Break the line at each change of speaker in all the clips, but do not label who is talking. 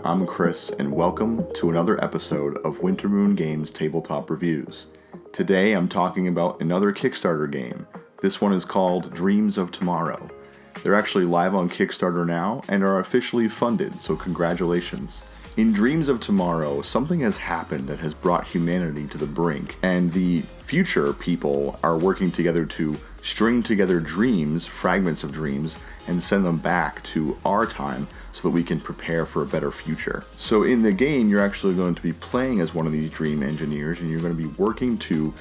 I'm Chris, and welcome to another episode of Wintermoon Games Tabletop Reviews. Today I'm talking about another Kickstarter game. This one is called Dreams of Tomorrow. They're actually live on Kickstarter now and are officially funded, so congratulations. In Dreams of Tomorrow, something has happened that has brought humanity to the brink, and the future people are working together to string together dreams, fragments of dreams, and send them back to our time so that we can prepare for a better future. So in the game, you're actually going to be playing as one of these dream engineers, and you're going to be working to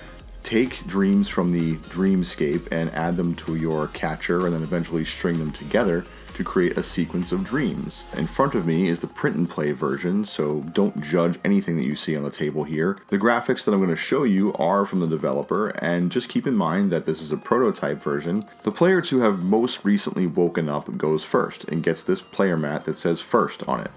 take dreams from the dreamscape and add them to your catcher, and then eventually string them together to create a sequence of dreams. In front of me is the print and play version, so don't judge anything that you see on the table here. The graphics that I'm going to show you are from the developer, and just keep in mind that this is a prototype version. The player to have most recently woken up goes first and gets this player mat that says first on it.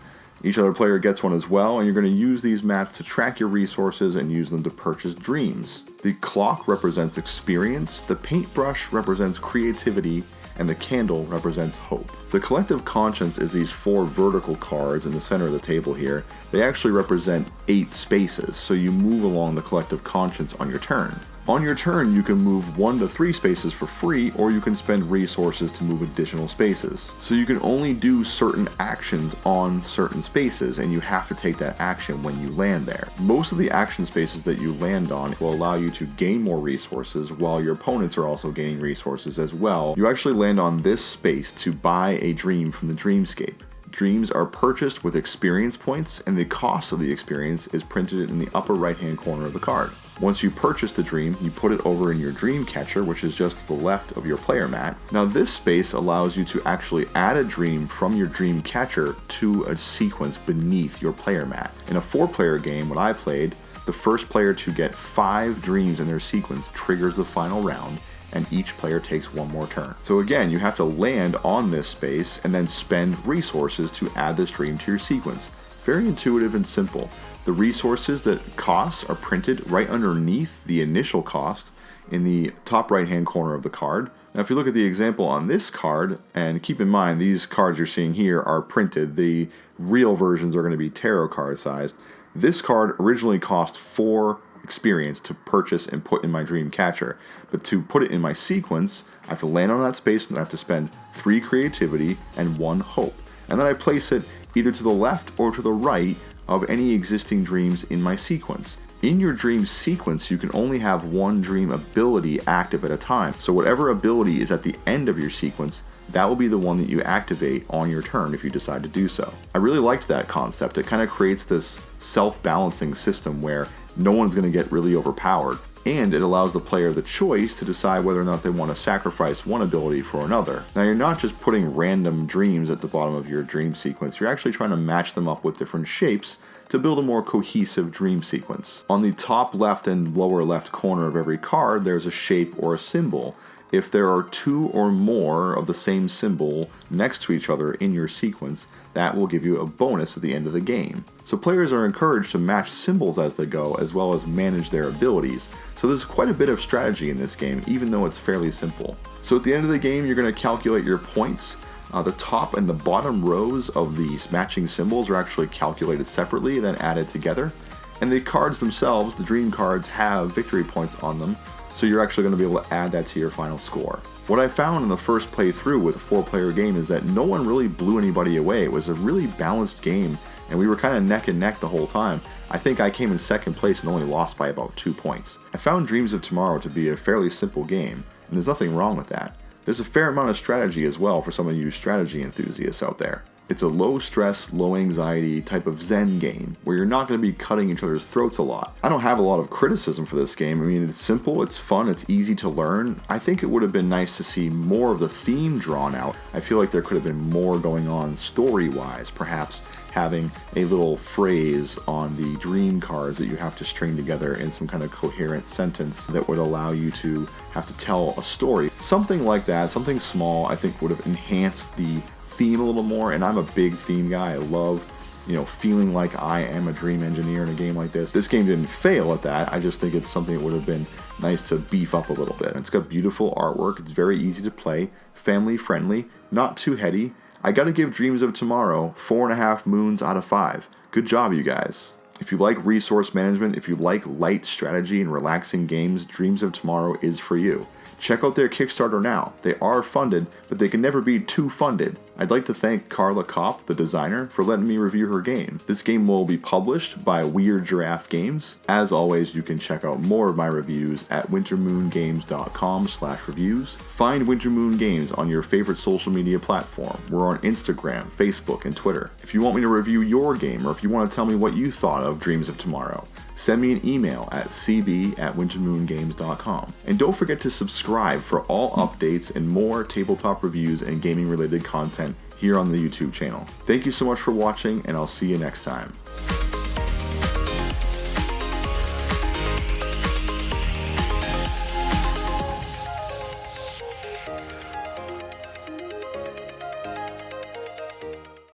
Each other player gets one as well, and you're going to use these mats to track your resources and use them to purchase dreams. The clock represents experience, the paintbrush represents creativity, and the candle represents hope. The collective conscience is these 4 vertical cards in the center of the table here. They actually represent 8 spaces, so you move along the collective conscience on your turn. On your turn, you can move 1 to 3 spaces for free, or you can spend resources to move additional spaces. So you can only do certain actions on certain spaces, and you have to take that action when you land there. Most of the action spaces that you land on will allow you to gain more resources, while your opponents are also gaining resources as well. You actually land on this space to buy a dream from the dreamscape. Dreams are purchased with experience points, and the cost of the experience is printed in the upper right-hand corner of the card. Once you purchase the dream, you put it over in your dream catcher, which is just to the left of your player mat. Now this space allows you to actually add a dream from your dream catcher to a sequence beneath your player mat. In a 4-player game, what I played, the first player to get 5 dreams in their sequence triggers the final round, and each player takes 1 more turn. So again, you have to land on this space and then spend resources to add this dream to your sequence. Very intuitive and simple. The resources that costs are printed right underneath the initial cost in the top right hand corner of the card. Now if you look at the example on this card, and keep in mind these cards you're seeing here are printed, the real versions are going to be tarot card sized. This card originally cost 4 experience to purchase and put in my dream catcher, but to put it in my sequence, I have to land on that space and I have to spend 3 creativity and 1 hope. And then I place it either to the left or to the right of any existing dreams in my sequence. In your dream sequence, you can only have 1 dream ability active at a time. So whatever ability is at the end of your sequence, that will be the one that you activate on your turn if you decide to do so. I really liked that concept. It kind of creates this self-balancing system where no one's going to get really overpowered, and it allows the player the choice to decide whether or not they want to sacrifice one ability for another. Now you're not just putting random dreams at the bottom of your dream sequence, you're actually trying to match them up with different shapes to build a more cohesive dream sequence. On the top left and lower left corner of every card, there's a shape or a symbol. If there are 2 or more of the same symbol next to each other in your sequence, that will give you a bonus at the end of the game. So players are encouraged to match symbols as they go, as well as manage their abilities. So there's quite a bit of strategy in this game, even though it's fairly simple. So at the end of the game, you're going to calculate your points. The top and the bottom rows of these matching symbols are actually calculated separately, then added together. And the cards themselves, the dream cards, have victory points on them, so you're actually going to be able to add that to your final score. What I found in the first playthrough with a 4-player game is that no one really blew anybody away. It was a really balanced game, and we were kind of neck and neck the whole time. I think I came in 2nd place and only lost by about 2 points. I found Dreams of Tomorrow to be a fairly simple game, and there's nothing wrong with that. There's a fair amount of strategy as well for some of you strategy enthusiasts out there. It's a low-stress, low-anxiety type of Zen game, where you're not going to be cutting each other's throats a lot. I don't have a lot of criticism for this game. I mean, it's simple, it's fun, it's easy to learn. I think it would have been nice to see more of the theme drawn out. I feel like there could have been more going on story-wise, perhaps having a little phrase on the dream cards that you have to string together in some kind of coherent sentence that would allow you to have to tell a story. Something like that, something small, I think would have enhanced the theme a little more, and I'm a big theme guy. I love, feeling like I am a dream engineer in a game like this. This game didn't fail at that. I just think it's something that would have been nice to beef up a little bit. It's got beautiful artwork. It's very easy to play, family friendly, not too heady. I gotta give Dreams of Tomorrow 4.5 moons out of 5. Good job, you guys. If you like resource management, if you like light strategy and relaxing games, Dreams of Tomorrow is for you. Check out their Kickstarter now. They are funded, but they can never be too funded. I'd like to thank Carla Kopp, the designer, for letting me review her game. This game will be published by Weird Giraffe Games. As always, you can check out more of my reviews at wintermoongames.com/reviews. Find Wintermoon Games on your favorite social media platform. We're on Instagram, Facebook, and Twitter. If you want me to review your game, or if you want to tell me what you thought of Dreams of Tomorrow, send me an email at cb@wintermoongames.com. And don't forget to subscribe for all updates and more tabletop reviews and gaming related content here on the YouTube channel. Thank you so much for watching, and I'll see you next time.